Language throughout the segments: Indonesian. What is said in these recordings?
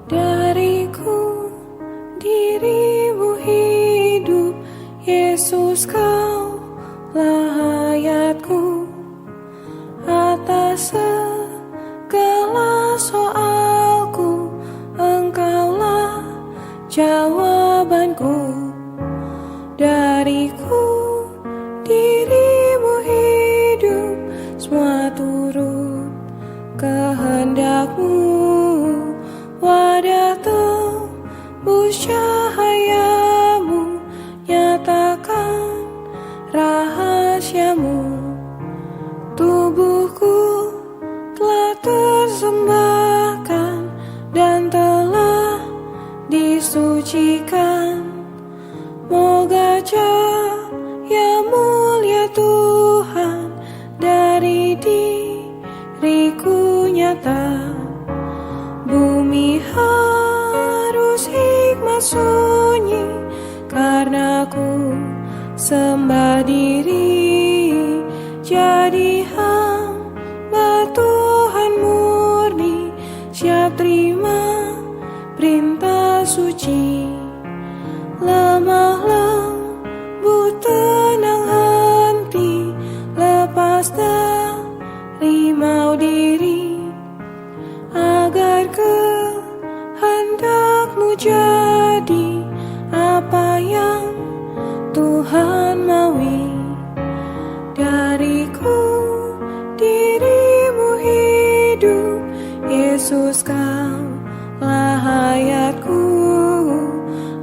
Dariku dirimu hidup, Yesus Kaulah hayatku. Atas segala soalku, Engkaulah jawabanku. Dariku dirimu hidup, semua turut kehendak-Mu. Wadah tembus cahaya-Mu, nyatakan rahasia-Mu. Tubuhku telah tersembahkan dan telah disucikan. Moga cahaya mulia Tuhan dari diriku nyata. Bumi harus hikmat sunyi, karena ku sembah diri. Jadi hamba Tuhan murni, siap terima perintah suci. Lemah lembut tenang henti, lepas dari mau diri, agar kehendak-Mu jadi apa yang Tuhan maui. Dariku dirimu hidup, Yesus Kaulah hayatku.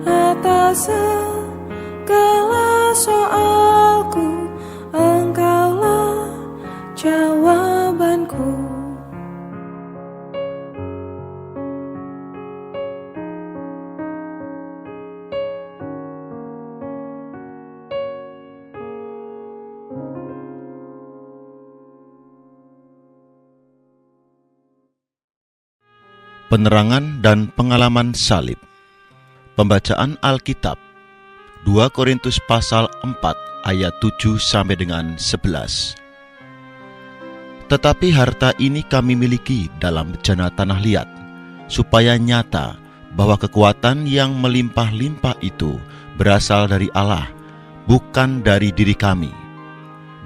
Atas segala soalku, Engkaulah jawabanku. Penerangan dan pengalaman salib. Pembacaan Alkitab 2 Korintus pasal 4 ayat 7 sampai dengan 11. Tetapi harta ini kami miliki dalam bejana tanah liat, supaya nyata bahwa kekuatan yang melimpah-limpah itu berasal dari Allah, bukan dari diri kami.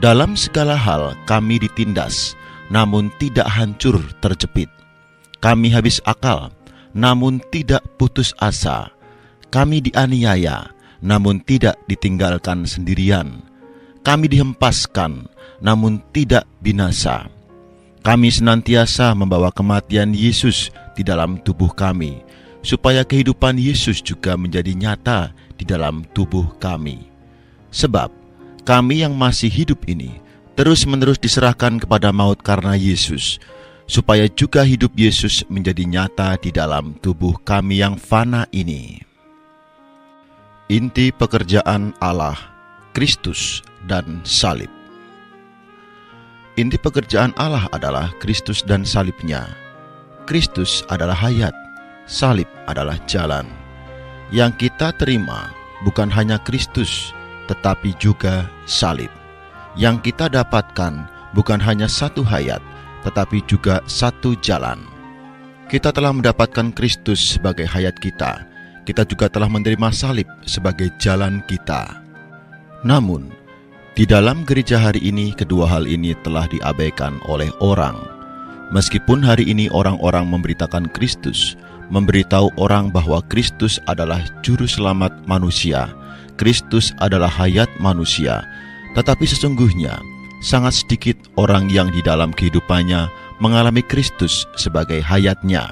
Dalam segala hal kami ditindas, namun tidak hancur terjepit. Kami habis akal, namun tidak putus asa. Kami dianiaya, namun tidak ditinggalkan sendirian. Kami dihempaskan, namun tidak binasa. Kami senantiasa membawa kematian Yesus di dalam tubuh kami, supaya kehidupan Yesus juga menjadi nyata di dalam tubuh kami. Sebab kami yang masih hidup ini terus-menerus diserahkan kepada maut karena Yesus, supaya juga hidup Yesus menjadi nyata di dalam tubuh kami yang fana ini. Inti pekerjaan Allah, Kristus dan salib. Inti pekerjaan Allah adalah Kristus dan salibnya. Kristus adalah hayat, salib adalah jalan. Yang kita terima bukan hanya Kristus, tetapi juga salib. Yang kita dapatkan bukan hanya satu hayat, tetapi juga satu jalan. Kita telah mendapatkan Kristus sebagai hayat kita. Kita juga telah menerima salib sebagai jalan kita. Namun, di dalam gereja hari ini, kedua hal ini telah diabaikan oleh orang. Meskipun hari ini orang-orang memberitakan Kristus, memberitahu orang bahwa Kristus adalah juru selamat manusia, Kristus adalah hayat manusia, tetapi sesungguhnya sangat sedikit orang yang di dalam kehidupannya mengalami Kristus sebagai hayatnya.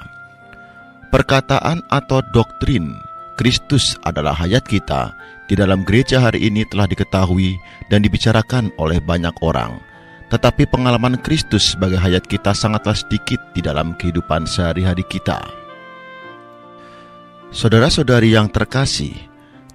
Perkataan atau doktrin Kristus adalah hayat kita di dalam gereja hari ini telah diketahui dan dibicarakan oleh banyak orang. Tetapi pengalaman Kristus sebagai hayat kita sangatlah sedikit di dalam kehidupan sehari-hari kita. Saudara-saudari yang terkasih,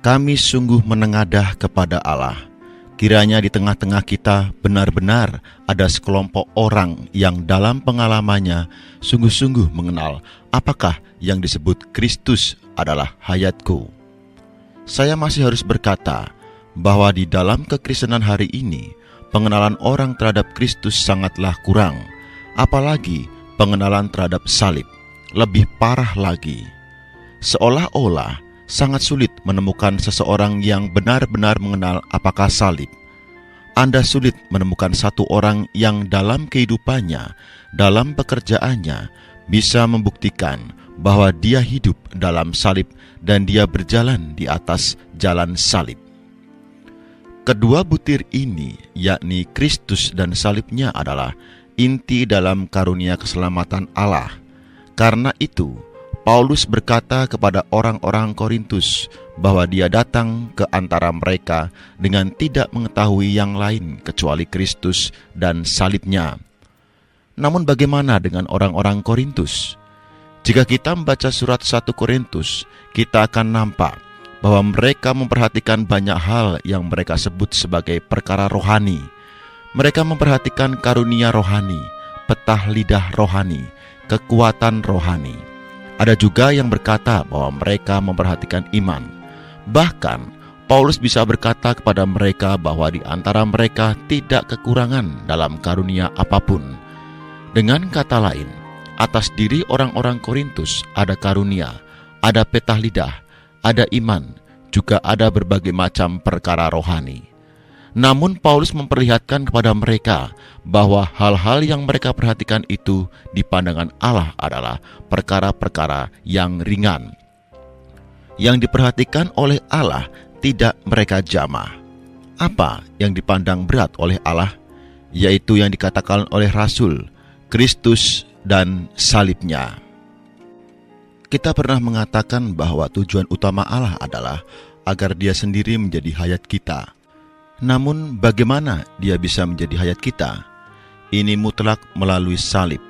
kami sungguh menengadah kepada Allah. Kiranya di tengah-tengah kita benar-benar ada sekelompok orang yang dalam pengalamannya sungguh-sungguh mengenal apakah yang disebut Kristus adalah hayatku. Saya masih harus berkata bahwa di dalam kekristenan hari ini, pengenalan orang terhadap Kristus sangatlah kurang, apalagi pengenalan terhadap salib. Lebih parah lagi, Seolah-olah sangat sulit menemukan seseorang yang benar-benar mengenal apakah salib. Anda sulit menemukan satu orang yang dalam kehidupannya, dalam pekerjaannya, bisa membuktikan bahwa dia hidup dalam salib dan dia berjalan di atas jalan salib. Kedua butir ini, yakni Kristus dan salibnya, adalah inti dalam karunia keselamatan Allah. Karena itu, Paulus berkata kepada orang-orang Korintus bahwa dia datang ke antara mereka dengan tidak mengetahui yang lain kecuali Kristus dan salibnya. Namun bagaimana dengan orang-orang Korintus? Jika kita membaca surat 1 Korintus, kita akan nampak bahwa mereka memperhatikan banyak hal yang mereka sebut sebagai perkara rohani. Mereka memperhatikan karunia rohani, petah lidah rohani, kekuatan rohani. Ada juga yang berkata bahwa mereka memperhatikan iman. Bahkan, Paulus bisa berkata kepada mereka bahwa di antara mereka tidak kekurangan dalam karunia apapun. Dengan kata lain, atas diri orang-orang Korintus ada karunia, ada petah lidah, ada iman, juga ada berbagai macam perkara rohani. Namun Paulus memperlihatkan kepada mereka bahwa hal-hal yang mereka perhatikan itu di pandangan Allah adalah perkara-perkara yang ringan. Yang diperhatikan oleh Allah tidak mereka jamah. Apa yang dipandang berat oleh Allah? Yaitu yang dikatakan oleh Rasul, Kristus dan salibnya. Kita pernah mengatakan bahwa tujuan utama Allah adalah agar Dia sendiri menjadi hayat kita. Namun bagaimana Dia bisa menjadi hayat kita? Ini mutlak melalui salib.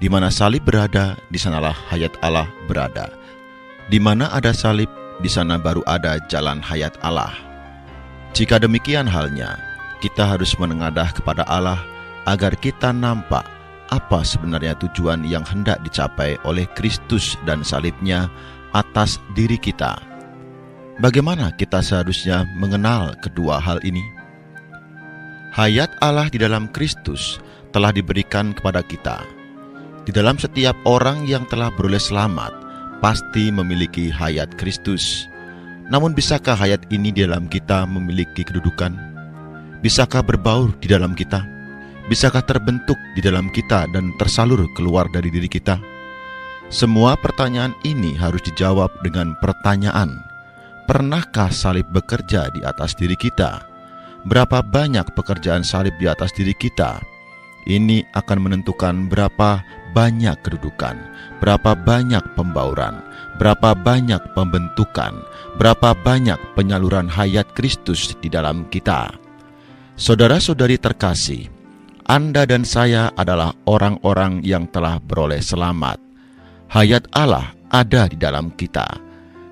Di mana salib berada, di sanalah hayat Allah berada. Di mana ada salib, di sana baru ada jalan hayat Allah. Jika demikian halnya, kita harus menengadah kepada Allah agar kita nampak apa sebenarnya tujuan yang hendak dicapai oleh Kristus dan salibnya atas diri kita. Bagaimana kita seharusnya mengenal kedua hal ini? Hayat Allah di dalam Kristus telah diberikan kepada kita. Di dalam setiap orang yang telah beroleh selamat, pasti memiliki hayat Kristus. Namun bisakah hayat ini di dalam kita memiliki kedudukan? Bisakah berbaur di dalam kita? Bisakah terbentuk di dalam kita dan tersalur keluar dari diri kita? Semua pertanyaan ini harus dijawab dengan pertanyaan, pernahkah salib bekerja di atas diri kita? Berapa banyak pekerjaan salib di atas diri kita? Ini akan menentukan berapa banyak kedudukan, berapa banyak pembauran, berapa banyak pembentukan, berapa banyak penyaluran hayat Kristus di dalam kita. Saudara-saudari terkasih, Anda dan saya adalah orang-orang yang telah beroleh selamat. Hayat Allah ada di dalam kita.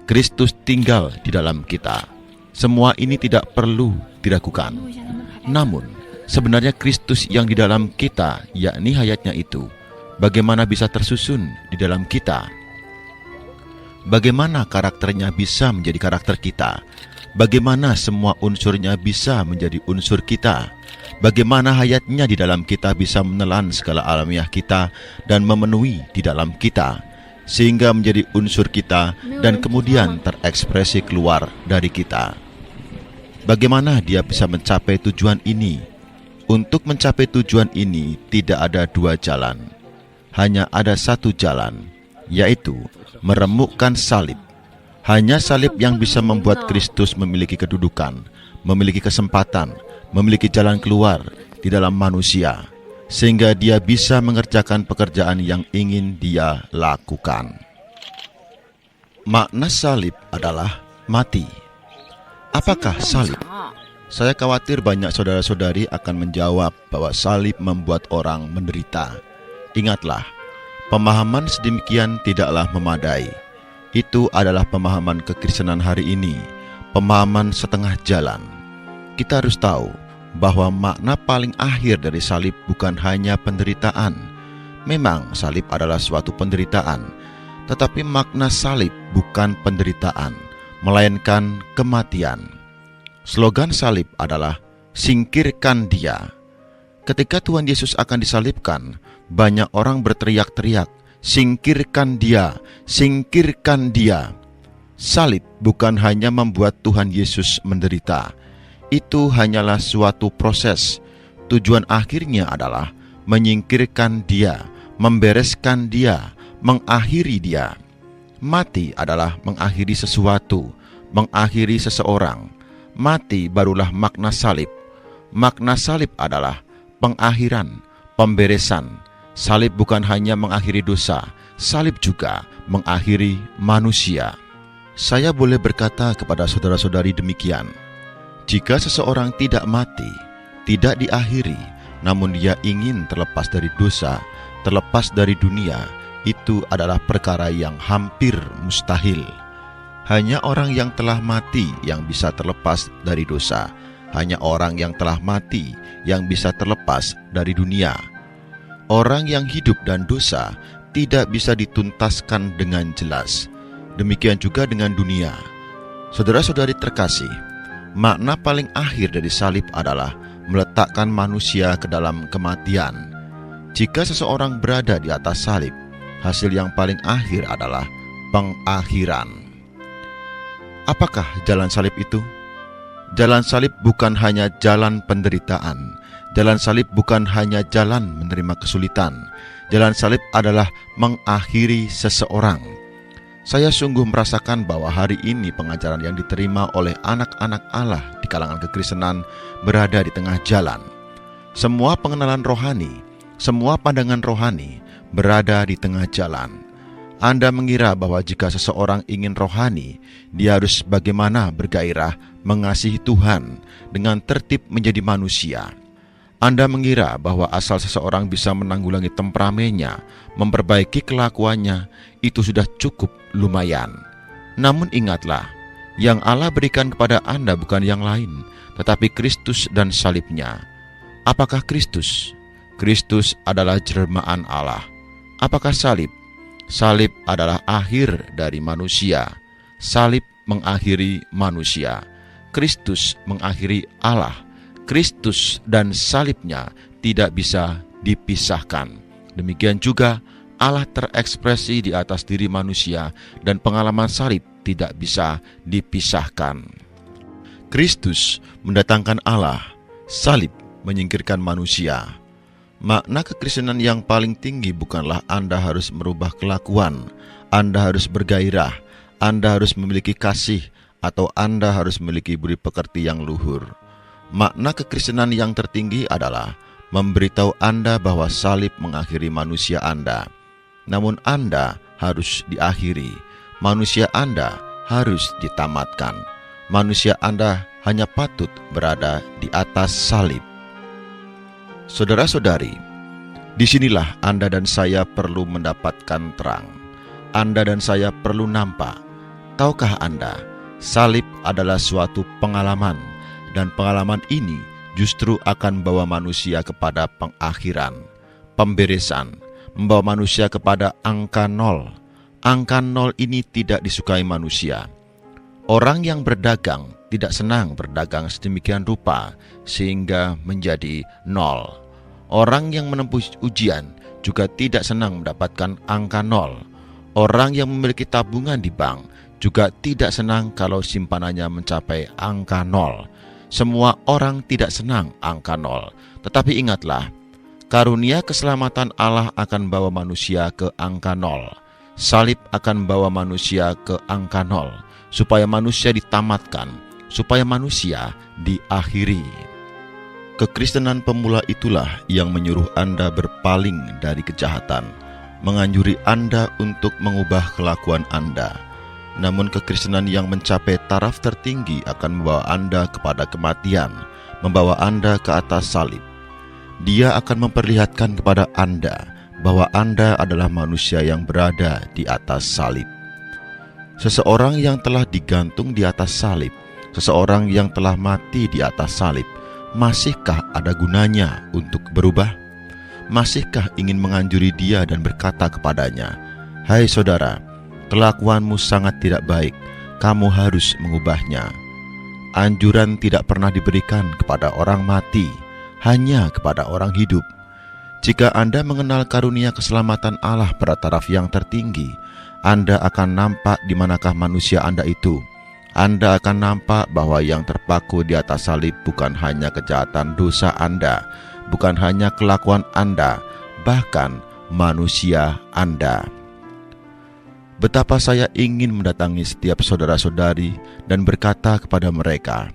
Kristus tinggal di dalam kita. Semua ini tidak perlu diragukan. Namun, sebenarnya Kristus yang di dalam kita, yakni hayatnya itu, bagaimana bisa tersusun di dalam kita? Bagaimana karakternya bisa menjadi karakter kita? Bagaimana semua unsurnya bisa menjadi unsur kita? Bagaimana hayatnya di dalam kita bisa menelan segala alamiah kita dan memenuhi di dalam kita, sehingga menjadi unsur kita dan kemudian terekspresi keluar dari kita. Bagaimana dia bisa mencapai tujuan ini? Untuk mencapai tujuan ini tidak ada dua jalan, hanya ada satu jalan, yaitu meremukkan salib. Hanya salib yang bisa membuat Kristus memiliki kedudukan, memiliki kesempatan, memiliki jalan keluar di dalam manusia, sehingga dia bisa mengerjakan pekerjaan yang ingin dia lakukan. Makna salib adalah mati. Apakah salib? Saya khawatir banyak saudara-saudari akan menjawab bahwa salib membuat orang menderita. Ingatlah, pemahaman sedemikian tidaklah memadai. Itu adalah pemahaman kekristenan hari ini, pemahaman setengah jalan. Kita harus tahu bahwa makna paling akhir dari salib bukan hanya penderitaan. Memang salib adalah suatu penderitaan, tetapi makna salib bukan penderitaan, melainkan kematian. Slogan salib adalah singkirkan dia. Ketika Tuhan Yesus akan disalibkan, banyak orang berteriak-teriak, Singkirkan dia, singkirkan dia. Salib bukan hanya membuat Tuhan Yesus menderita. Itu hanyalah suatu proses. Tujuan akhirnya adalah menyingkirkan dia, membereskan dia, mengakhiri dia. Mati adalah mengakhiri sesuatu, mengakhiri seseorang. Mati barulah makna salib. Makna salib adalah pengakhiran, pemberesan. Salib bukan hanya mengakhiri dosa, salib juga mengakhiri manusia. Saya boleh berkata kepada saudara-saudari demikian: jika seseorang tidak mati, tidak diakhiri, namun dia ingin terlepas dari dosa, terlepas dari dunia, itu adalah perkara yang hampir mustahil. Hanya orang yang telah mati yang bisa terlepas dari dosa. Hanya orang yang telah mati yang bisa terlepas dari dunia. Orang yang hidup dan dosa tidak bisa dituntaskan dengan jelas. Demikian juga dengan dunia. Saudara-saudari terkasih, makna paling akhir dari salib adalah meletakkan manusia ke dalam kematian. Jika seseorang berada di atas salib, hasil yang paling akhir adalah pengakhiran. Apakah jalan salib itu? Jalan salib bukan hanya jalan penderitaan. Jalan salib bukan hanya jalan menerima kesulitan. Jalan salib adalah mengakhiri seseorang. Saya sungguh merasakan bahwa hari ini pengajaran yang diterima oleh anak-anak Allah di kalangan kekristenan berada di tengah jalan. Semua pengenalan rohani, semua pandangan rohani berada di tengah jalan. Anda mengira bahwa jika seseorang ingin rohani, dia harus bagaimana bergairah mengasihi Tuhan dengan tertib menjadi manusia. Anda mengira bahwa asal seseorang bisa menanggulangi temperamennya, memperbaiki kelakuannya, itu sudah cukup lumayan. Namun ingatlah, yang Allah berikan kepada Anda bukan yang lain, tetapi Kristus dan salibnya. Apakah Kristus? Kristus adalah jelmaan Allah. Apakah salib? Salib adalah akhir dari manusia. Salib mengakhiri manusia. Kristus mengakhiri Allah. Kristus dan salibnya tidak bisa dipisahkan. Demikian juga Allah terekspresi di atas diri manusia dan pengalaman salib tidak bisa dipisahkan. Kristus mendatangkan Allah, salib menyingkirkan manusia. Makna kekristenan yang paling tinggi bukanlah Anda harus merubah kelakuan, Anda harus bergairah, Anda harus memiliki kasih, atau Anda harus memiliki budi pekerti yang luhur. Makna kekristenan yang tertinggi adalah memberitahu Anda bahwa salib mengakhiri manusia Anda. Namun Anda harus diakhiri. Manusia Anda harus ditamatkan. Manusia Anda hanya patut berada di atas salib. Saudara-saudari, disinilah Anda dan saya perlu mendapatkan terang. Anda dan saya perlu nampak. Tahukah Anda, salib adalah suatu pengalaman, dan pengalaman ini justru akan membawa manusia kepada pengakhiran, pemberesan, membawa manusia kepada angka 0. Angka 0 ini tidak disukai manusia. Orang yang berdagang tidak senang berdagang sedemikian rupa sehingga menjadi 0. Orang yang menempuh ujian juga tidak senang mendapatkan angka 0. Orang yang memiliki tabungan di bank juga tidak senang kalau simpanannya mencapai angka 0. Semua orang tidak senang angka 0. Tetapi ingatlah, karunia keselamatan Allah akan bawa manusia ke angka 0. Salib akan bawa manusia ke angka 0, supaya manusia ditamatkan, supaya manusia diakhiri. Kekristenan pemula itulah yang menyuruh Anda berpaling dari kejahatan, menganjuri Anda untuk mengubah kelakuan Anda. Namun kekristenan yang mencapai taraf tertinggi akan membawa Anda kepada kematian, membawa Anda ke atas salib. Dia akan memperlihatkan kepada Anda bahwa Anda adalah manusia yang berada di atas salib. Seseorang yang telah digantung di atas salib, seseorang yang telah mati di atas salib, masihkah ada gunanya untuk berubah? Masihkah ingin menganjuri dia dan berkata kepadanya, "Hai saudara, kelakuanmu sangat tidak baik, kamu harus mengubahnya." Anjuran tidak pernah diberikan kepada orang mati, hanya kepada orang hidup. Jika Anda mengenal karunia keselamatan Allah pada taraf yang tertinggi, Anda akan nampak di manakah manusia Anda itu. Anda akan nampak bahwa yang terpaku di atas salib bukan hanya kejahatan dosa Anda, bukan hanya kelakuan Anda, bahkan manusia Anda. Betapa saya ingin mendatangi setiap saudara-saudari dan berkata kepada mereka,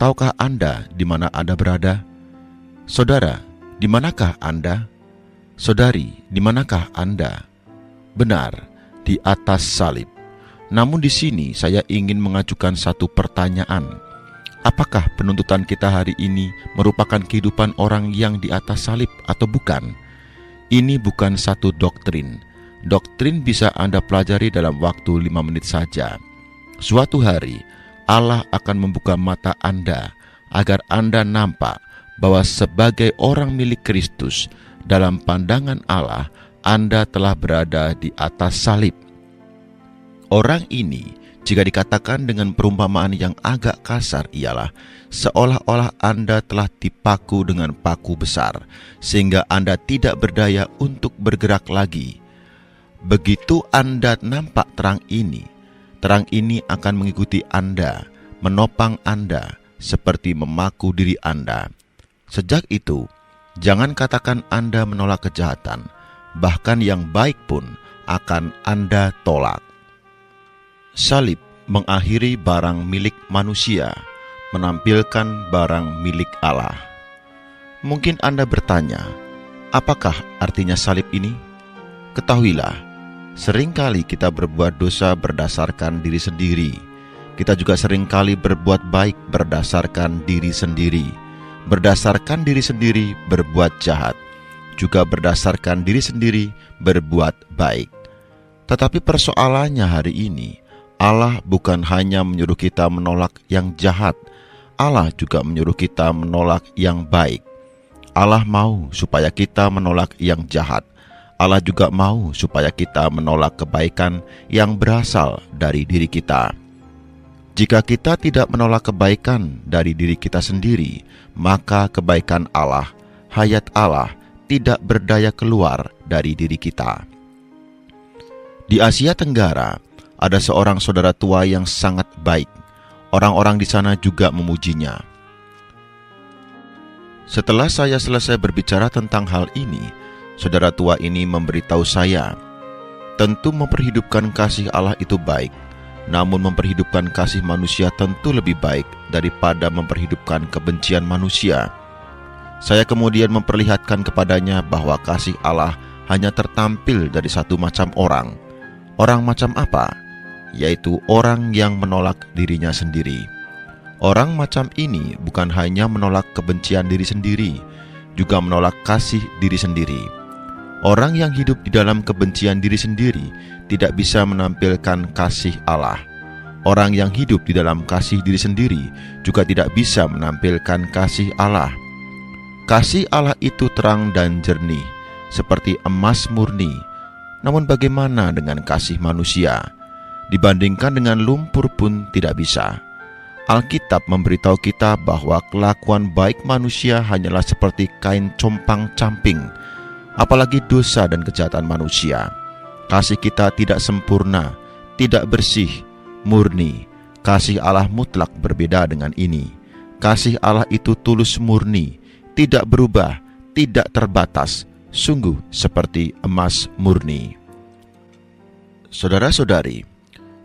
"Tahukah Anda di mana Anda berada? Saudara, di manakah Anda? Saudari, di manakah Anda?" Benar, di atas salib. Namun di sini saya ingin mengajukan satu pertanyaan. Apakah penuntutan kita hari ini merupakan kehidupan orang yang di atas salib atau bukan? Ini bukan satu doktrin. Doktrin bisa Anda pelajari dalam waktu 5 menit saja. Suatu hari, Allah akan membuka mata Anda agar Anda nampak bahwa sebagai orang milik Kristus, dalam pandangan Allah, Anda telah berada di atas salib. Orang ini, jika dikatakan dengan perumpamaan yang agak kasar, ialah seolah-olah Anda telah dipaku dengan paku besar, sehingga Anda tidak berdaya untuk bergerak lagi. Begitu Anda nampak terang ini akan mengikuti Anda, menopang Anda, seperti memaku diri Anda. Sejak itu, jangan katakan Anda menolak kejahatan, bahkan yang baik pun akan Anda tolak. Salib mengakhiri barang milik manusia, menampilkan barang milik Allah. Mungkin Anda bertanya, apakah artinya salib ini? Ketahuilah, seringkali kita berbuat dosa berdasarkan diri sendiri. Kita juga seringkali berbuat baik berdasarkan diri sendiri. Berdasarkan diri sendiri berbuat jahat, juga berdasarkan diri sendiri berbuat baik. Tetapi persoalannya hari ini, Allah bukan hanya menyuruh kita menolak yang jahat, Allah juga menyuruh kita menolak yang baik. Allah mau supaya kita menolak yang jahat. Allah juga mau supaya kita menolak kebaikan yang berasal dari diri kita. Jika kita tidak menolak kebaikan dari diri kita sendiri, maka kebaikan Allah, hayat Allah, tidak berdaya keluar dari diri kita. Di Asia Tenggara, ada seorang saudara tua yang sangat baik. Orang-orang di sana juga memujinya. Setelah saya selesai berbicara tentang hal ini, saudara tua ini memberitahu saya, tentu memperhidupkan kasih Allah itu baik, namun memperhidupkan kasih manusia tentu lebih baik daripada memperhidupkan kebencian manusia. Saya kemudian memperlihatkan kepadanya bahwa kasih Allah hanya tertampil dari satu macam orang. Orang macam apa? Yaitu orang yang menolak dirinya sendiri. Orang macam ini bukan hanya menolak kebencian diri sendiri, juga menolak kasih diri sendiri. Orang yang hidup di dalam kebencian diri sendiri tidak bisa menampilkan kasih Allah. Orang yang hidup di dalam kasih diri sendiri juga tidak bisa menampilkan kasih Allah. Kasih Allah itu terang dan jernih, seperti emas murni. Namun bagaimana dengan kasih manusia? Dibandingkan dengan lumpur pun tidak bisa. Alkitab memberitahu kita bahwa kelakuan baik manusia hanyalah seperti kain compang-camping, apalagi dosa dan kejahatan manusia. Kasih kita tidak sempurna, tidak bersih, murni. Kasih Allah mutlak berbeda dengan ini. Kasih Allah itu tulus murni, tidak berubah, tidak terbatas, sungguh seperti emas murni. Saudara-saudari,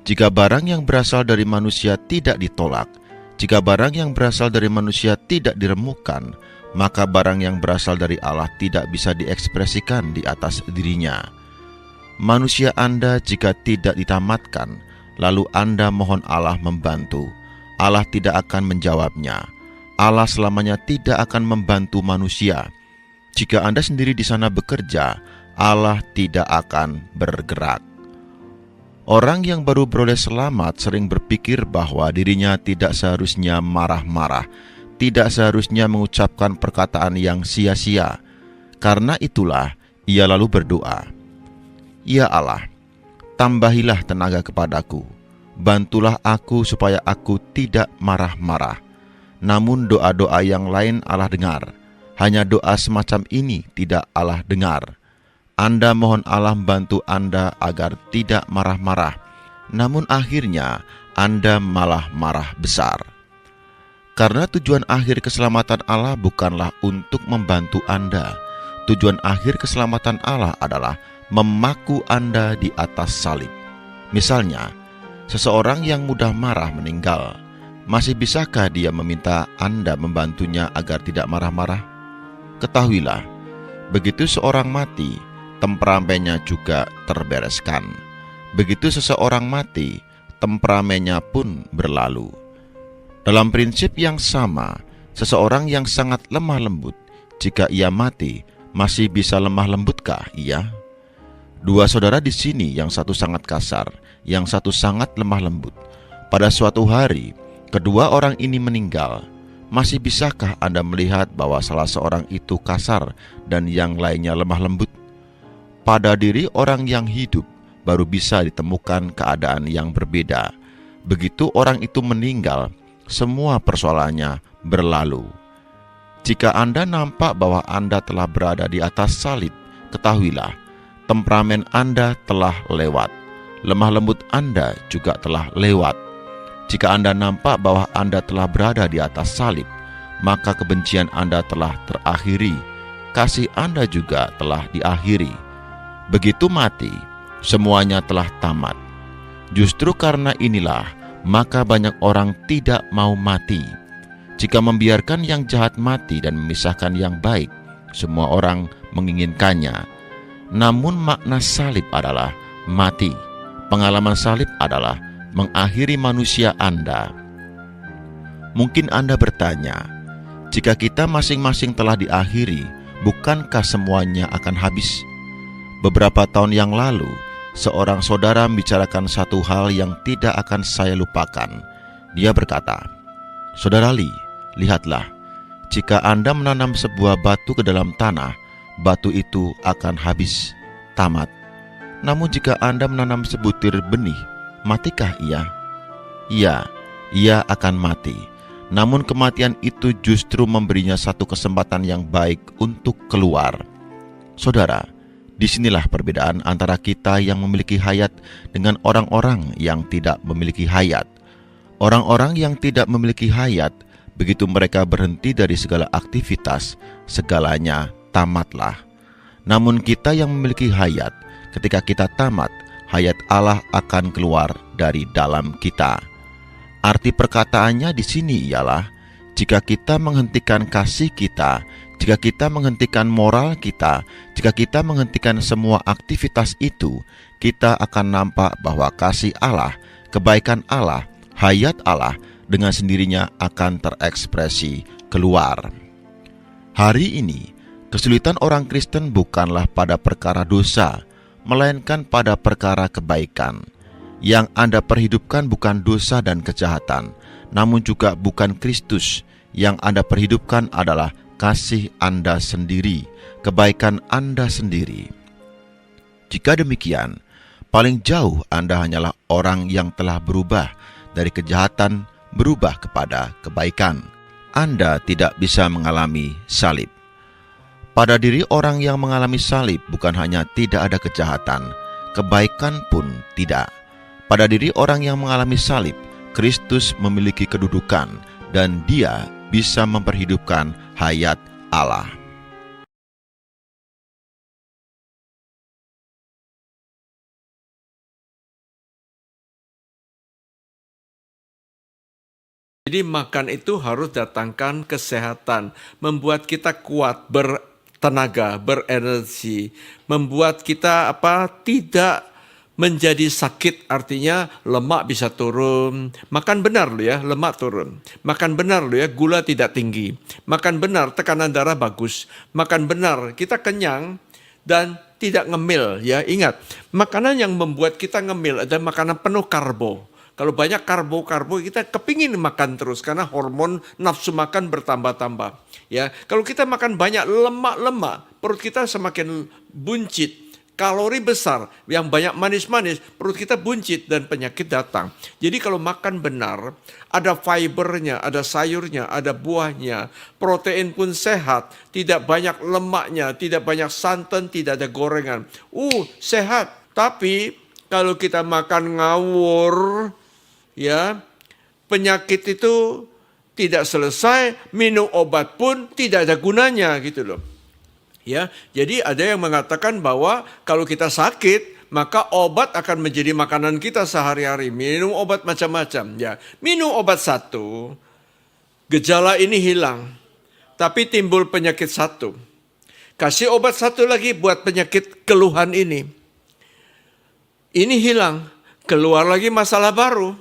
jika barang yang berasal dari manusia tidak ditolak, jika barang yang berasal dari manusia tidak diremukkan, maka barang yang berasal dari Allah tidak bisa diekspresikan di atas dirinya. Manusia Anda jika tidak ditamatkan, lalu Anda mohon Allah membantu, Allah tidak akan menjawabnya. Allah selamanya tidak akan membantu manusia. Jika Anda sendiri di sana bekerja, Allah tidak akan bergerak. Orang yang baru beroleh selamat sering berpikir bahwa dirinya tidak seharusnya marah-marah, tidak seharusnya mengucapkan perkataan yang sia-sia. Karena itulah ia lalu berdoa, "Ya Allah, tambahilah tenaga kepadaku, bantulah aku supaya aku tidak marah-marah." Namun doa-doa yang lain Allah dengar. Hanya doa semacam ini tidak Allah dengar. Anda mohon Allah membantu Anda agar tidak marah-marah, namun akhirnya Anda malah marah besar. Karena tujuan akhir keselamatan Allah bukanlah untuk membantu Anda. Tujuan akhir keselamatan Allah adalah memaku Anda di atas salib. Misalnya, seseorang yang mudah marah meninggal. Masih bisakah dia meminta Anda membantunya agar tidak marah-marah? Ketahuilah, begitu seorang mati, temperamennya juga terbereskan. Begitu seseorang mati, temperamennya pun berlalu. Dalam prinsip yang sama, seseorang yang sangat lemah lembut, jika ia mati, masih bisa lemah lembutkah ia? Dua saudara di sini, yang satu sangat kasar, yang satu sangat lemah lembut. Pada suatu hari, kedua orang ini meninggal. Masih bisakah Anda melihat bahwa salah seorang itu kasar dan yang lainnya lemah lembut? Pada diri orang yang hidup baru bisa ditemukan keadaan yang berbeda. Begitu orang itu meninggal, semua persoalannya berlalu. Jika Anda nampak bahwa Anda telah berada di atas salib, ketahuilah, temperamen Anda telah lewat. Lemah lembut Anda juga telah lewat. Jika Anda nampak bahwa Anda telah berada di atas salib, maka kebencian Anda telah terakhiri. Kasih Anda juga telah diakhiri. Begitu mati, semuanya telah tamat. Justru karena inilah, maka banyak orang tidak mau mati. Jika membiarkan yang jahat mati dan memisahkan yang baik, semua orang menginginkannya. Namun makna salib adalah mati. Pengalaman salib adalah mengakhiri manusia Anda. Mungkin Anda bertanya, jika kita masing-masing telah diakhiri, bukankah semuanya akan habis? Beberapa tahun yang lalu, seorang saudara membicarakan satu hal yang tidak akan saya lupakan. Dia berkata, "Saudara Lee, lihatlah, jika Anda menanam sebuah batu ke dalam tanah, batu itu akan habis, tamat. Namun jika Anda menanam sebutir benih, matikah ia? Iya, ia akan mati. Namun kematian itu justru memberinya satu kesempatan yang baik untuk keluar." Saudara, disinilah perbedaan antara kita yang memiliki hayat dengan orang-orang yang tidak memiliki hayat. Orang-orang yang tidak memiliki hayat, begitu mereka berhenti dari segala aktivitas, segalanya tamatlah. Namun kita yang memiliki hayat, ketika kita tamat, hayat Allah akan keluar dari dalam kita. Arti perkataannya di sini ialah, jika kita menghentikan kasih kita, jika kita menghentikan moral kita, jika kita menghentikan semua aktivitas itu, kita akan nampak bahwa kasih Allah, kebaikan Allah, hayat Allah dengan sendirinya akan terekspresi keluar. Hari ini, kesulitan orang Kristen bukanlah pada perkara dosa, melainkan pada perkara kebaikan. Yang Anda perhidupkan bukan dosa dan kejahatan, namun juga bukan Kristus. Yang Anda perhidupkan adalah kasih Anda sendiri, kebaikan Anda sendiri. Jika demikian, paling jauh Anda hanyalah orang yang telah berubah dari kejahatan berubah kepada kebaikan. Anda tidak bisa mengalami salib. Pada diri orang yang mengalami salib bukan hanya tidak ada kejahatan, kebaikan pun tidak. Pada diri orang yang mengalami salib, Kristus memiliki kedudukan dan Dia bisa memperhidupkan hayat Allah. Jadi makan itu harus datangkan kesehatan, membuat kita kuat, bertenaga, berenergi, membuat kita tidak menjadi sakit, artinya lemak bisa turun. Makan benar loh ya, lemak turun. Makan benar loh ya, gula tidak tinggi. Makan benar, tekanan darah bagus. Makan benar, kita kenyang dan tidak ngemil ya. Ingat, makanan yang membuat kita ngemil adalah makanan penuh karbo. Kalau banyak karbo kita kepingin makan terus karena hormon nafsu makan bertambah-tambah. Ya, kalau kita makan banyak lemak-lemak, perut kita semakin buncit, kalori besar, yang banyak manis-manis, perut kita buncit dan penyakit datang. Jadi kalau makan benar, ada fibernya, ada sayurnya, ada buahnya, protein pun sehat, tidak banyak lemaknya, tidak banyak santan, tidak ada gorengan. Sehat. Tapi kalau kita makan ngawur, ya, penyakit itu tidak selesai, minum obat pun tidak ada gunanya gitu loh. Ya, jadi ada yang mengatakan bahwa kalau kita sakit, maka obat akan menjadi makanan kita sehari-hari. Minum obat macam-macam. Ya, minum obat satu, gejala ini hilang, tapi timbul penyakit satu. Kasih obat satu lagi buat penyakit keluhan ini. Ini hilang, keluar lagi masalah baru.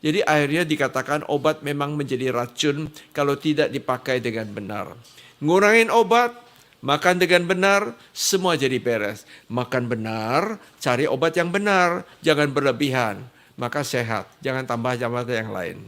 Jadi akhirnya dikatakan obat memang menjadi racun kalau tidak dipakai dengan benar. Ngurangin obat, makan dengan benar, semua jadi beres. Makan benar, cari obat yang benar, jangan berlebihan. Maka sehat, jangan tambah yang lain.